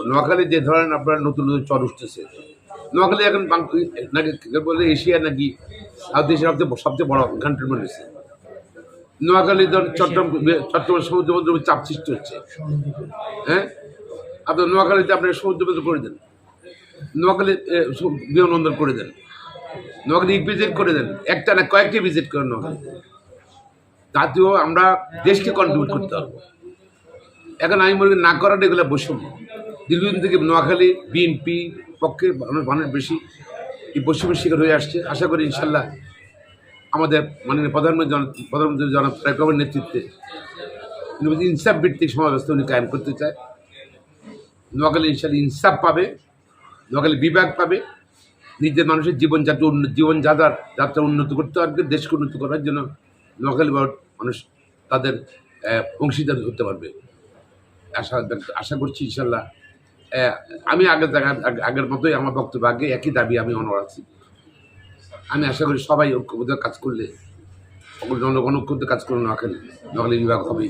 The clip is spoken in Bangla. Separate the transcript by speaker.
Speaker 1: নোয়াখালী যে ধরেন আপনার নতুন নতুন চর উঠতেছে, নোয়াখালী এখন নাকি বলে এশিয়া নাকি সাউথ এশিয়ার সবচেয়ে বড় কন্ট্রিবিউট হয়েছে। নোয়াখালী ধর চট্টগ্রাম সমুদ্র মধ্যে চাপ সৃষ্টি হচ্ছে। হ্যাঁ, আপনার নোয়াখালীতে আপনি সমুদ্র বন্দর করে দেন, নোয়াখালী বিমানবন্দর করে দেন, নোয়াখালী ভিজিট করে দেন, একটা না কয়েকটি ভিজিট করেন নোয়াখালী। তাতেও আমরা দেশকে কন্ট্রিবিউট করতে পারবো। এখন আমি মনে করি না করাটা এগুলো বৈষম্য। দীর্ঘদিন থেকে নোয়াখালী বিএনপি পক্ষে মানুষ বেশি এই বৈষম্যের শিকার হয়ে আসছে। আশা করি ইনশাল্লাহ আমাদের মাননীয় প্রধানমন্ত্রী জনাব তারেক রহমানের নেতৃত্বে ইনসাফ ভিত্তিক সমাজ ব্যবস্থা উনি কায়েম করতে চায়। নোয়াখালী ইনশাল্লাহ ইনসাফ পাবে, নোয়াখালী বিভাগ পাবে, নিজের মানুষের যাত্রা উন্নত করতে পারবে, দেশকে উন্নত করার জন্য নোয়াখালী মানুষ তাদের অংশীদার হতে পারবে। আশা করছি ইনশাল্লাহ। আমি আগের মতোই আমার বক্তব্য, আগে একই দাবি আমি অনড় আছি। আমি আশা করি সবাই ঐক্যবদ্ধ কাজ করলে, জনগণ ঐক্যবদ্ধ কাজ করলে নোয়াখালী বিভাগ হবেই।